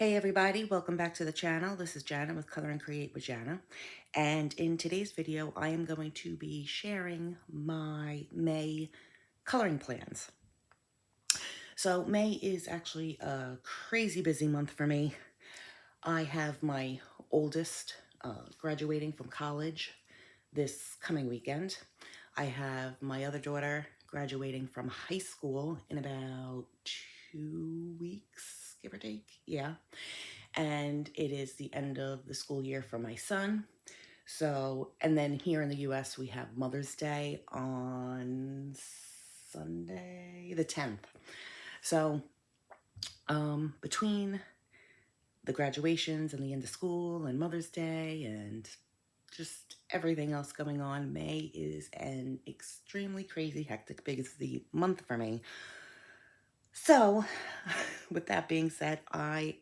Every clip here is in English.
Hey everybody, welcome back to the channel. This is Jeanne with Color and Create with Jeanne. And in today's video, I am going to be sharing my May coloring plans. So May is actually a crazy busy month for me. I have my oldest graduating from college this coming weekend. I have my other daughter graduating from high school in about 2 weeks, give or take. Yeah. And it is the end of the school year for my son. So, and then here in the US, we have Mother's Day on Sunday, the 10th. So, between the graduations and the end of school and Mother's Day and just everything else going on, May is an extremely crazy, hectic, busy month for me. So, with that being said, I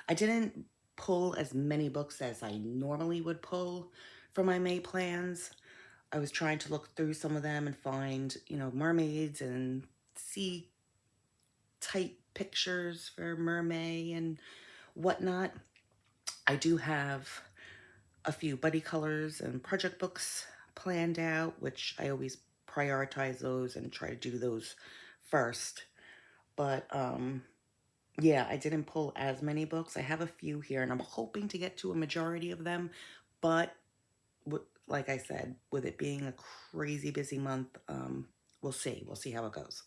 didn't pull as many books as I normally would pull for my May plans. I was trying to look through some of them and find, mermaids and sea type pictures for mermaid and whatnot. I do have a few buddy colors and project books planned out, which I always prioritize those and try to do those first. But yeah, I didn't pull as many books. I have a few here, and I'm hoping to get to a majority of them. But like I said, with it being a crazy busy month, we'll see. We'll see how it goes.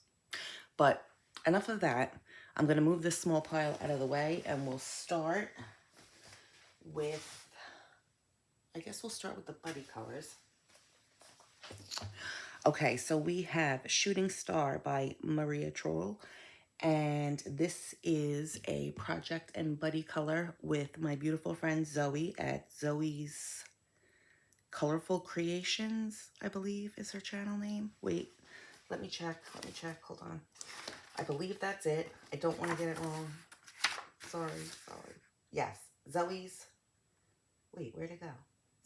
But enough of that. I'm going to move this small pile out of the way, and we'll start with, I guess we'll start with the buddy colors. Okay, so we have Shooting Star by Maria Troll. And this is a project and buddy color with my beautiful friend Zoe at Zoe's Colorful Creations, I believe is her channel name. Wait, let me check, hold on. I believe that's it. I don't want to get it wrong. Sorry. Yes, Zoe's, wait, where'd it go?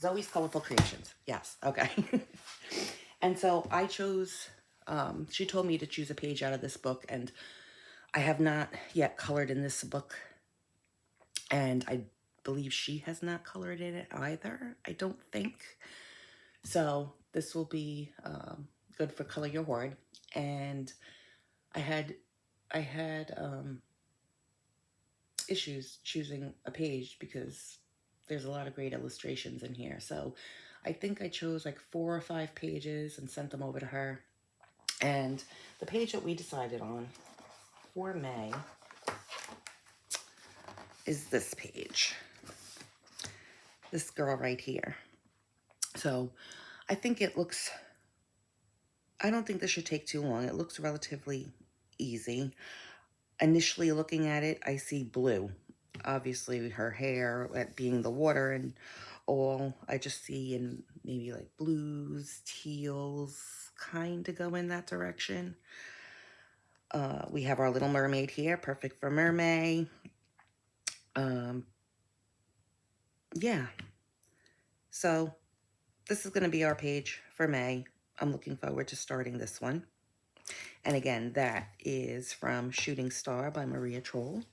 Zoe's Colorful Creations, yes, okay. And so I chose, she told me to choose a page out of this book, and I have not yet colored in this book, and I believe she has not colored in it either, I don't think. So this will be good for Color Your Hoard. And I had issues choosing a page because there's a lot of great illustrations in here. So I think I chose like 4 or 5 pages and sent them over to her. And the page that we decided on for May is this page. This girl right here. So I think it looks, I don't think this should take too long. It looks relatively easy. Initially looking at it, I see blue. Obviously her hair being the water and all, I just see in maybe like blues, teals, kind of go in that direction. We have our little mermaid here, perfect for mermaid. Yeah. So this is going to be our page for May. I'm looking forward to starting this one. And again, that is from Shooting Star by Maria Troll.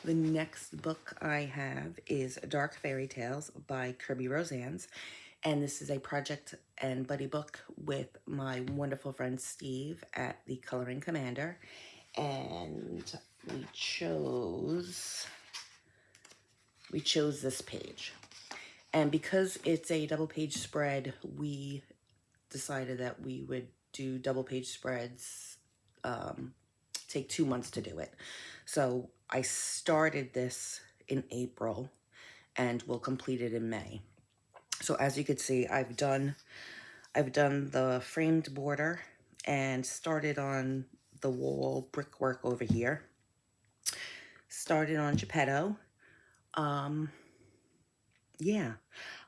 The next book I have is Dark Fairy Tales by Kirby Roseannes. And this is a project and buddy book with my wonderful friend Steve at the Coloring Commander. And we chose this page. And because it's a double page spread, we decided that we would do double page spreads, take 2 months to do it. So I started this in April and will complete it in May. So as you can see, I've done the framed border and started on the wall brickwork over here. Started on Geppetto. Yeah,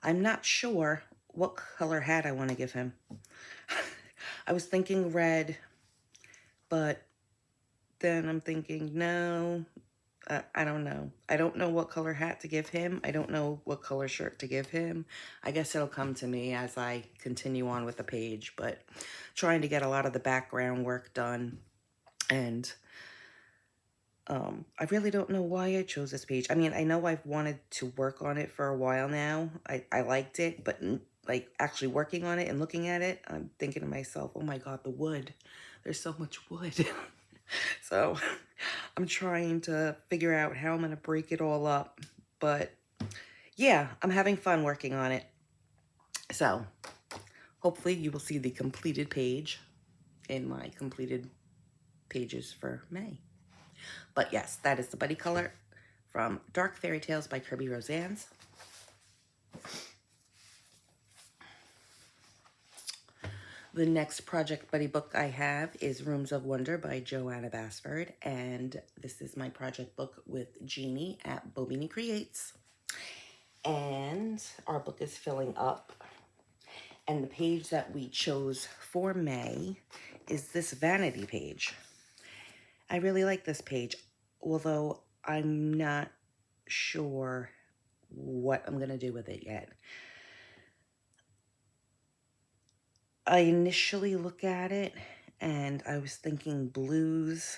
I'm not sure what color hat I want to give him. I was thinking red, but then I'm thinking, no, I don't know. I don't know what color hat to give him. I don't know what color shirt to give him. I guess it'll come to me as I continue on with the page, but trying to get a lot of the background work done And I really don't know why I chose this page. I mean, I know I've wanted to work on it for a while now. I liked it, but like actually working on it and looking at it, I'm thinking to myself, oh my God, the wood. There's so much wood. So I'm trying to figure out how I'm going to break it all up. But yeah, I'm having fun working on it. So hopefully you will see the completed page in my completed pages for May. But yes, that is the Buddy Color from Dark Fairy Tales by Kirby Roseanne's. The next Project Buddy book I have is Rooms of Wonder by Joanna Basford, and this is my project book with Jeanne at BoBeanie Creates. And our book is filling up, and the page that we chose for May is this vanity page. I really like this page, although I'm not sure what I'm going to do with it yet. I initially look at it and I was thinking blues,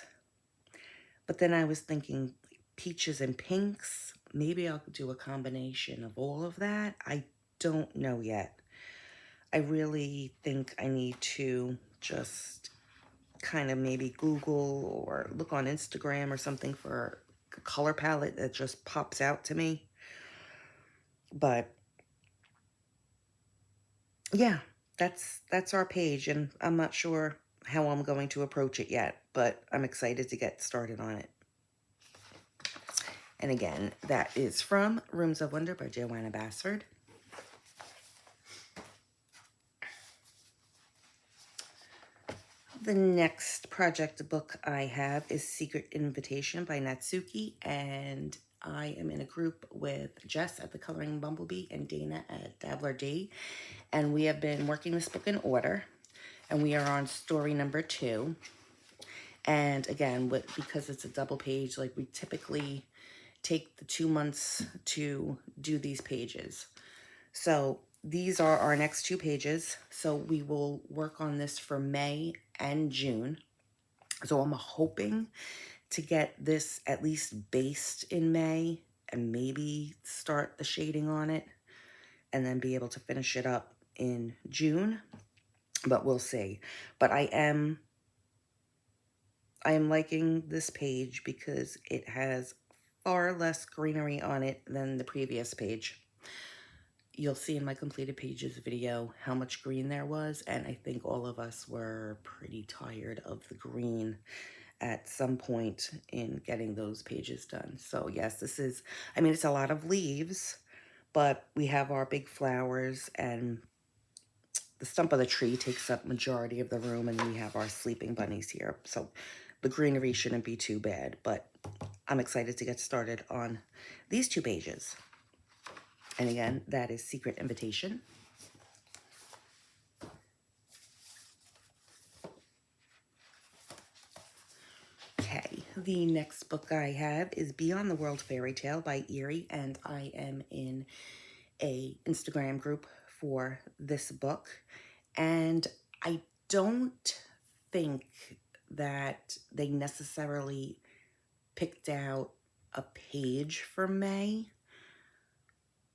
but then I was thinking peaches and pinks. Maybe I'll do a combination of all of that. I don't know yet. I really think I need to just kind of maybe Google or look on Instagram or something for a color palette that just pops out to me. But yeah, that's our page, and I'm not sure how I'm going to approach it yet, but I'm excited to get started on it. And again, that is from Rooms of Wonder by Joanna Basford. The next project book I have is Secret Invitation by Natsuki, and I am in a group with Jess at the Coloring Bumblebee and Dana at Dabbler D, and we have been working this book in order, and we are on story number 2. And again, because it's a double page, like we typically take the 2 months to do these pages. So these are our next 2 pages. So we will work on this for May and June. So I'm hoping to get this at least based in May and maybe start the shading on it and then be able to finish it up in June. But we'll see. But I am liking this page because it has far less greenery on it than the previous page. You'll see in my completed pages video how much green there was, and I think all of us were pretty tired of the green at some point in getting those pages done. So yes, this is, I mean, it's a lot of leaves, but we have our big flowers, and the stump of the tree takes up majority of the room, and we have our sleeping bunnies here. So the greenery shouldn't be too bad, but I'm excited to get started on these 2 pages. And again, that is Secret Invitation. Okay, the next book I have is Beyond the World Fairy Tale by Eerie, and I am in a Instagram group for this book. And I don't think that they necessarily picked out a page for May,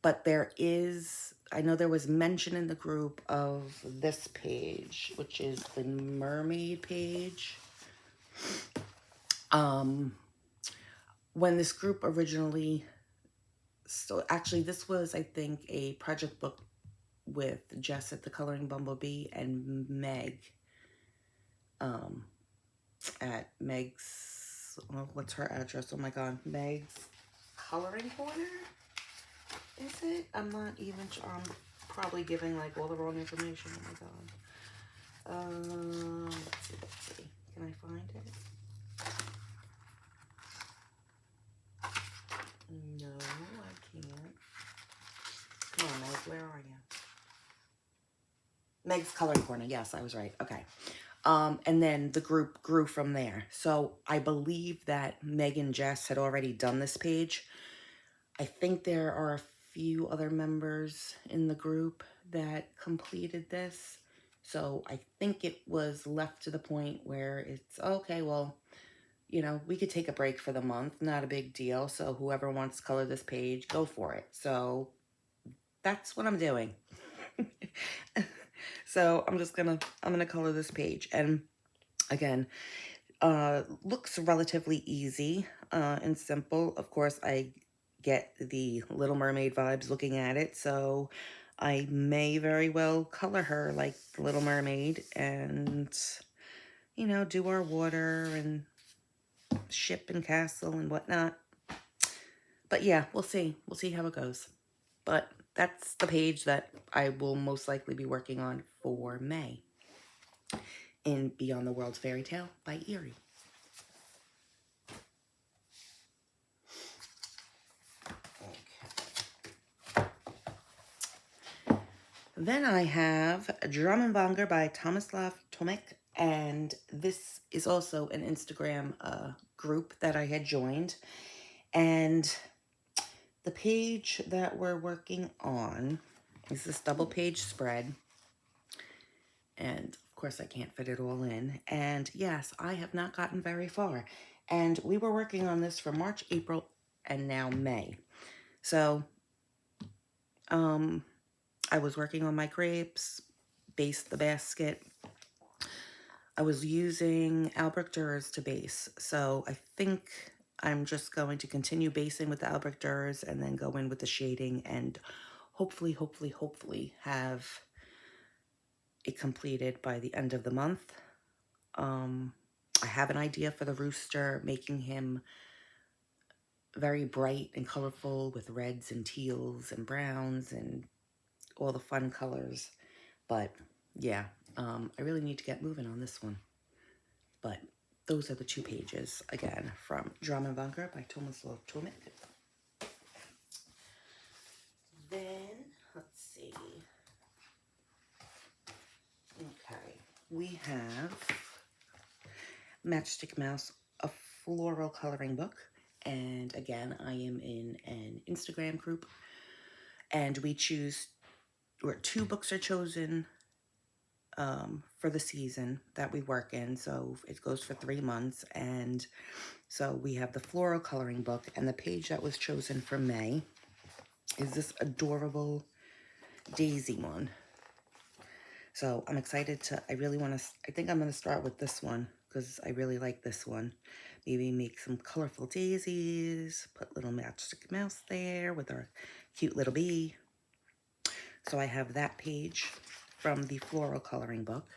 but there is, I know there was mention in the group of this page, which is the mermaid page. When this group originally, so actually this was, I think, a project book with Jess at the Coloring Bumblebee and Meg at Meg's, well, what's her address? Oh my God, Meg's Coloring Corner? Is it? I'm not even sure. I'm probably giving like all the wrong information. Oh my God. Let's see. Can I find it? No, I can't. Come on, Meg, where are you? Meg's Coloring Corner. Yes, I was right. Okay. And then the group grew from there. So I believe that Meg and Jess had already done this page. I think there are a few other members in the group that completed this. So I think it was left to the point where it's, okay, well, you know, we could take a break for the month, not a big deal. So whoever wants to color this page, go for it. So that's what I'm doing. So I'm gonna color this page. And again, looks relatively easy and simple. Of course, I get the Little Mermaid vibes looking at it, so I may very well color her like the Little Mermaid and, you know, do our water and ship and castle and whatnot. But yeah, we'll see. We'll see how it goes. But that's the page that I will most likely be working on for May in Beyond the World's Fairy Tale by Eerie. Then I have Drum and Bongo by Tomislav Tomek, and this is also an Instagram group that I had joined. And the page that we're working on is this double page spread. And of course I can't fit it all in. And yes, I have not gotten very far. And we were working on this for March, April, and now May. So, I was working on my crepes, based the basket. I was using Albrecht Dürer to base, so I think I'm just going to continue basing with the Albrecht Dürer and then go in with the shading and hopefully have it completed by the end of the month. I have an idea for the rooster, making him very bright and colorful with reds and teals and browns and all the fun colors. But yeah, I really need to get moving on this one. But those are the two pages, again, from Drum and Bongo by Tomislav Tomek. Then, let's see. Okay, we have Matchstick Mouse, a floral coloring book. And again, I am in an Instagram group. And we choose, or 2 books are chosen for the season that we work in. So it goes for 3 months. And so we have the floral coloring book, and the page that was chosen for May is this adorable daisy one. So I'm excited to, I think I'm going to start with this one because I really like this one. Maybe make some colorful daisies, put little Matchstick Mouse there with our cute little bee. So I have that page from the floral coloring book.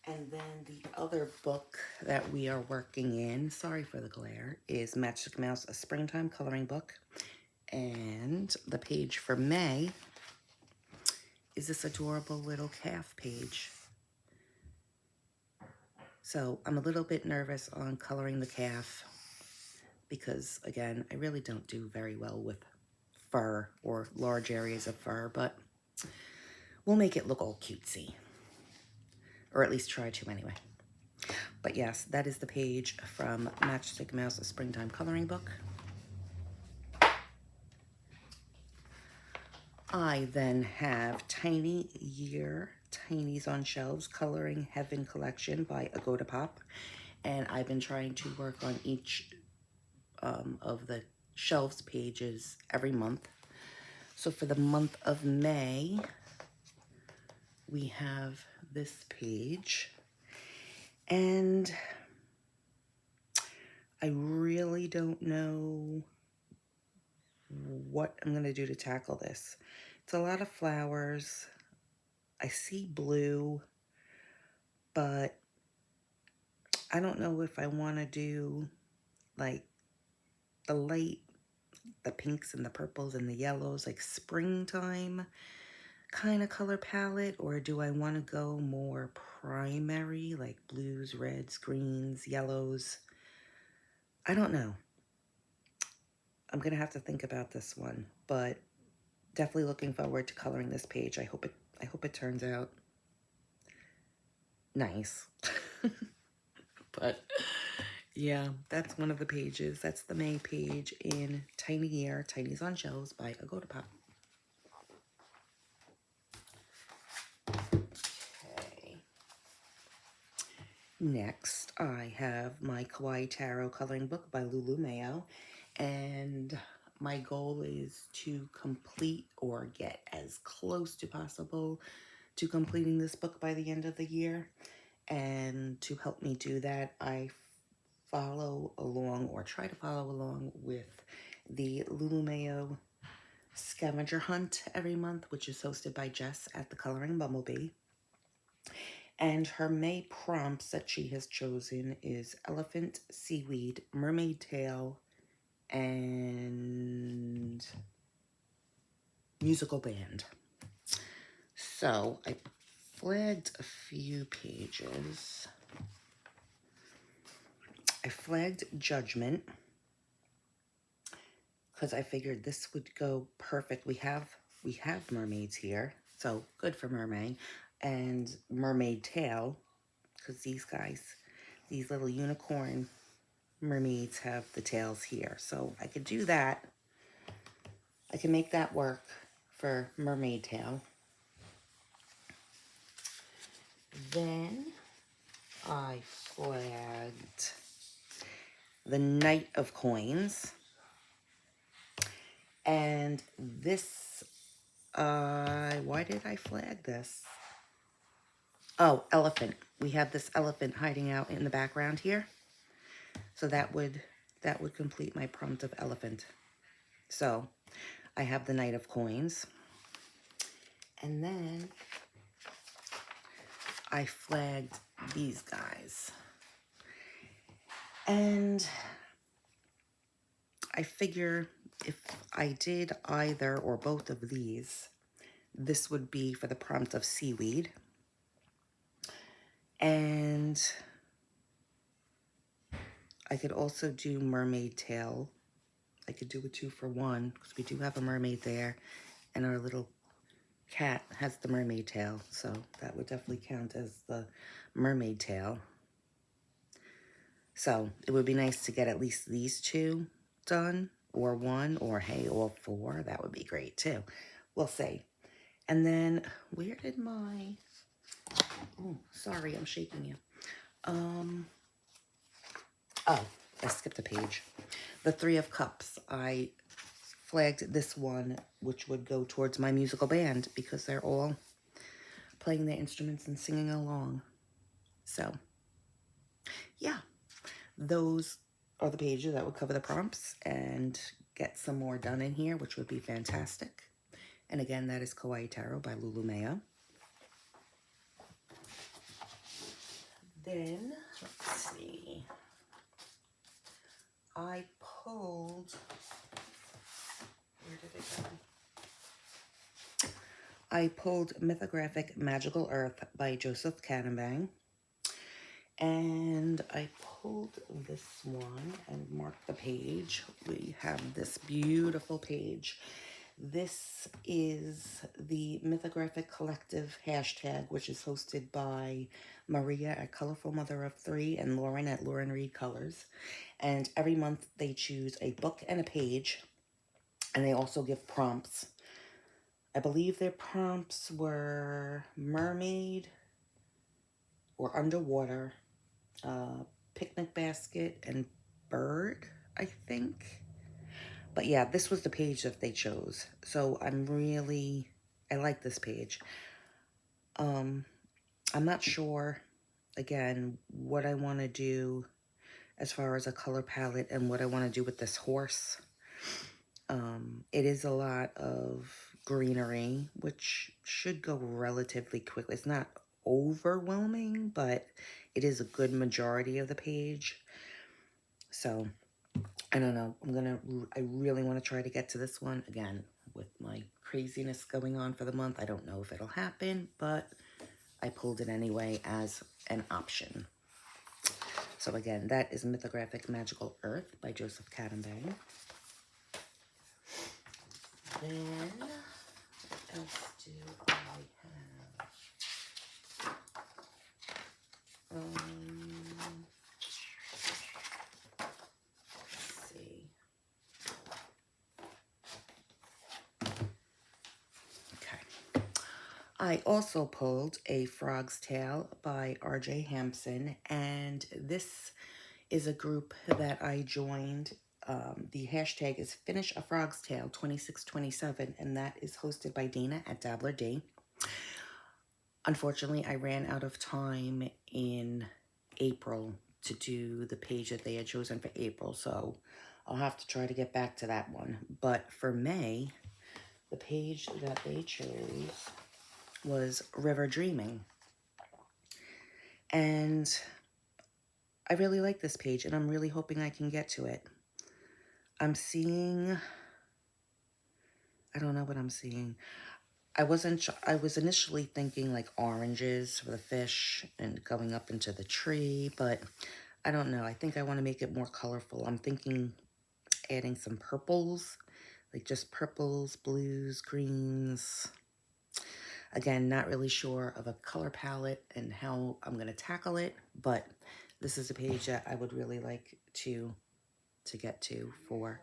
And then the other book that we are working in, sorry for the glare, is Matchstick Mouse, a springtime coloring book. And the page for May is this adorable little calf page. So I'm a little bit nervous on coloring the calf because, again, I really don't do very well with fur or large areas of fur, but we'll make it look all cutesy. Or at least try to anyway. But yes, that is the page from Matchstick Mouse, a springtime coloring book. I then have Tiny Year, Tinies on Shelves, Coloring Heaven Collection by Agoda Pop. And I've been trying to work on each of the shelves pages every month. So for the month of May, we have this page. And I really don't know what I'm going to do to tackle this. It's a lot of flowers. I see blue, but I don't know if I want to do like the pinks and the purples and the yellows, like springtime kind of color palette, or do I want to go more primary, like blues, reds, greens, yellows? I don't know. I'm going to have to think about this one, but definitely looking forward to coloring this page. I hope it turns out nice. But yeah, that's one of the pages. That's the May page in Tiny Year, Tinies on Shelves by Agoda Pop. Next, I have my Kawaii Tarot coloring book by Lulu Mayo, and my goal is to complete or get as close to possible to completing this book by the end of the year. And to help me do that, I follow along or try to follow along with the Lulu Mayo scavenger hunt every month, which is hosted by Jess at the Coloring Bumblebee. And her May prompts that she has chosen is elephant, seaweed, mermaid tail, and musical band. So I flagged a few pages. I flagged Judgment because I figured this would go perfect. We have mermaids here, so good for mermaid. And mermaid tail, because these little unicorn mermaids have the tails here. So I could do that. I can make that work for mermaid tail. Then I flagged the Knight of Coins. And this, why did I flag this? Oh, elephant. We have this elephant hiding out in the background here. So that would complete my prompt of elephant. So I have the Knight of Coins. And then I flagged these guys. And I figure if I did either or both of these, this would be for the prompt of seaweed. And I could also do mermaid tail. I could do a 2-for-1 because we do have a mermaid there, and our little cat has the mermaid tail, so that would definitely count as the mermaid tail. So it would be nice to get at least these two done, or one, or hey, all four. That would be great too. We'll see. And then where did my, oh, sorry, I'm shaking you. Oh, I skipped a page. The Three of Cups. I flagged this one, which would go towards my musical band because they're all playing their instruments and singing along. So, yeah, those are the pages that would cover the prompts and get some more done in here, which would be fantastic. And again, that is Kawaii Tarot by Lulu Mayo. Then, let's see. I pulled, where did it go? I pulled Mythographic Magical Earth by Joseph Cadenbang. And I pulled this one and marked the page. We have this beautiful page. This is the Mythographic Collective hashtag, which is hosted by Maria at Colorful Mother of Three and Lauren at Lauren Reed Colors. And every month they choose a book and a page, and they also give prompts. I believe their prompts were mermaid or underwater, picnic basket, and bird, I think. But yeah, this was the page that they chose. So I like this page. I'm not sure, again, what I want to do as far as a color palette and what I want to do with this horse. It is a lot of greenery, which should go relatively quickly. It's not overwhelming, but it is a good majority of the page. So I don't know. I really want to try to get to this one. Again, with my craziness going on for the month, I don't know if it'll happen, but I pulled it anyway as an option. So again, that is Mythographic Magical Earth by Joseph Cadenbang. Then, what else do I have? Let's see. Okay. I also pulled a Frog's Tale by R.J. Hampson, and this is a group that I joined. The hashtag is Finish a Frog's Tale 2627, and that is hosted by Dana at Dabbler D. Unfortunately, I ran out of time in April to do the page that they had chosen for April, so I'll have to try to get back to that one. But for May, the page that they chose was River Dreaming. And I really like this page, and I'm really hoping I can get to it. I'm seeing, I don't know what I'm seeing. I was initially thinking like oranges for the fish and going up into the tree, but I don't know. I think I want to make it more colorful. I'm thinking adding some purples, like just purples, blues, greens. Again, not really sure of a color palette and how I'm going to tackle it, but this is a page that I would really like to get to for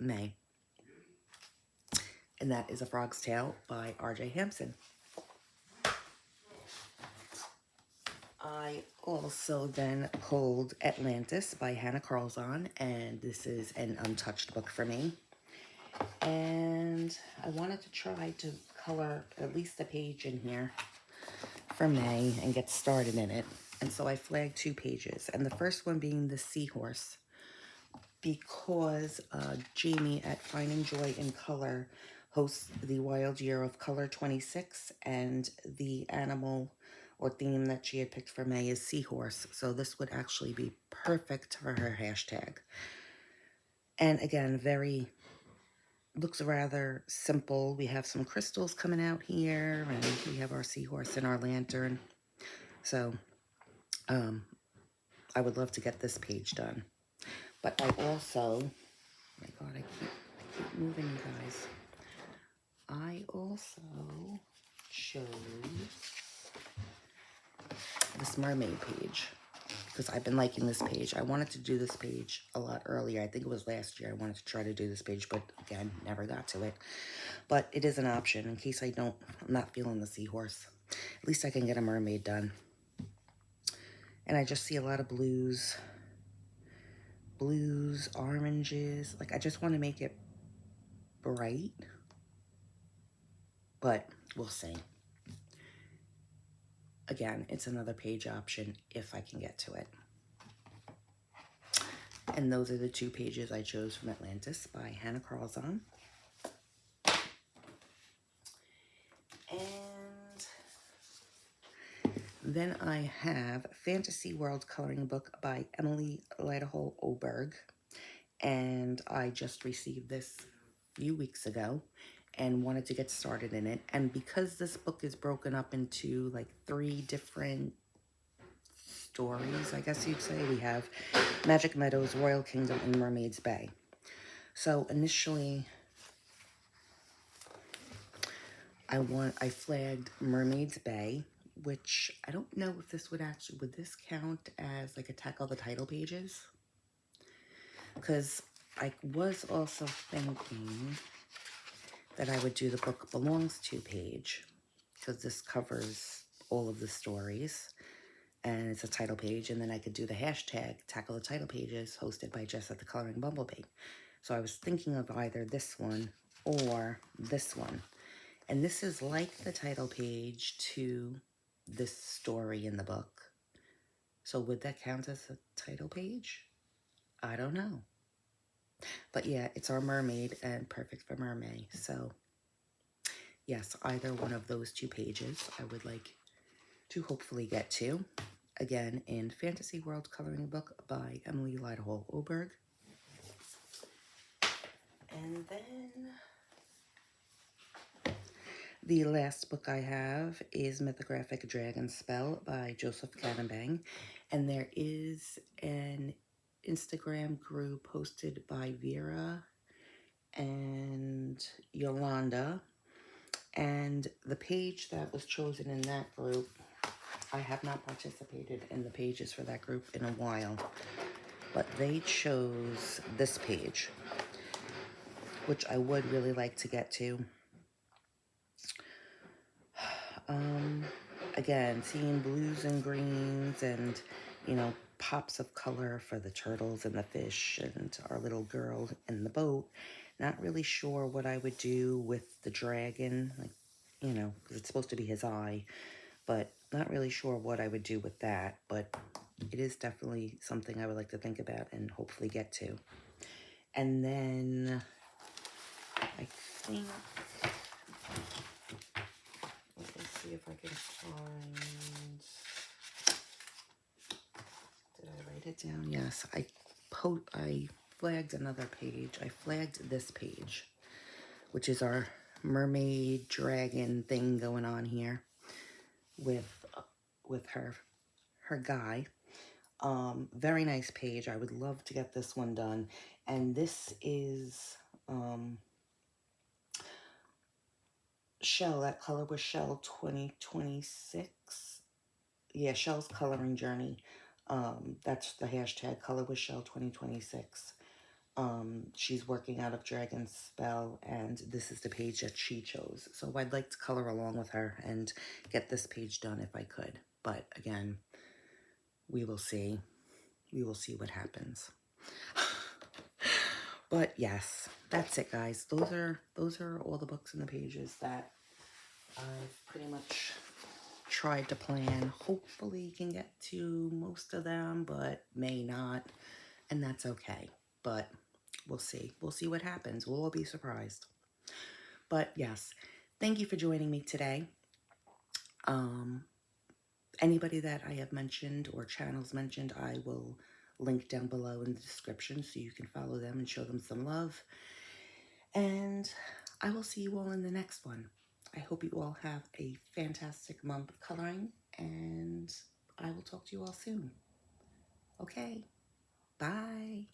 May. And that is A Frog's Tale by R.J. Hampson. I also then pulled Atlantis by Hannah Carlzon, and this is an untouched book for me. And I wanted to try to color at least a page in here for May and get started in it. And so I flagged 2 pages, and the first one being the seahorse, because Jamie at Finding Joy in Color hosts the Wild Year of Color 26, and the animal or theme that she had picked for May is seahorse. So this would actually be perfect for her hashtag. And again, looks rather simple. We have some crystals coming out here, and we have our seahorse and our lantern. So I would love to get this page done. But I also, oh my God, I keep moving, you guys. I also chose this mermaid page because I've been liking this page. I wanted to do this page a lot earlier. I think it was last year I wanted to try to do this page, but again, never got to it. But it is an option in case I'm not feeling the seahorse. At least I can get a mermaid done. And I just see a lot of blues, oranges. Like, I just want to make it bright, but we'll see. Again, it's another page option if I can get to it. And those are the 2 pages I chose from Atlantis by Hannah Carlzon. And then I have Fantasy World Coloring Book by Emily Lightahole Oberg. And I just received this a few weeks ago and wanted to get started in it. And because this book is broken up into like 3 different stories, I guess you'd say, we have Magic Meadows, Royal Kingdom, and Mermaid's Bay. So initially, I flagged Mermaid's Bay, which I don't know if this would this count as like a tackle the title pages? Because I was also thinking that I would do the book belongs to page, because this covers all of the stories, and it's a title page, and then I could do the hashtag tackle the title pages hosted by Jess at the Coloring Bumblebee. So I was thinking of either this one or this one. And this is like the title page to this story in the book. So would that count as a title page? I don't know. But yeah, it's our mermaid and perfect for mermaid. So yes, either one of those 2 pages I would like to hopefully get to. Again, in Fantasy World Coloring Book by Emily Lightahole Oberg. And then the last book I have is Mythographic Dragon Spell by Joseph Cannonbang. And there is an Instagram group hosted by Vera and Jolanda. And the page that was chosen in that group, I have not participated in the pages for that group in a while, but they chose this page, which I would really like to get to. Again, seeing blues and greens and, you know, pops of color for the turtles and the fish and our little girl in the boat. Not really sure what I would do with the dragon, like, you know, because it's supposed to be his eye, but not really sure what I would do with that. But it is definitely something I would like to think about and hopefully get to. And then I think, let's see if I can find, did I write it down? Yes, I flagged another page. I flagged this page, which is our mermaid dragon thing going on here with her guy. Very nice page. I would love to get this one done. And this is Shel, that color was Shel 2026. Yeah, Shel's coloring journey. That's the hashtag, color with Shel 2026. She's working out of Dragon's Spell, and this is the page that she chose. So I'd like to color along with her and get this page done if I could. But again, we will see. We will see what happens. But yes, that's it, guys. Those are all the books and the pages that I've pretty much tried to plan. Hopefully can get to most of them, but may not, and that's okay. But we'll see. We'll see what happens. We'll all be surprised. But yes, thank you for joining me today. Anybody that I have mentioned or channels mentioned, I will link down below in the description so you can follow them and show them some love. And I will see you all in the next one. I hope you all have a fantastic month of coloring, and I will talk to you all soon. Okay, bye.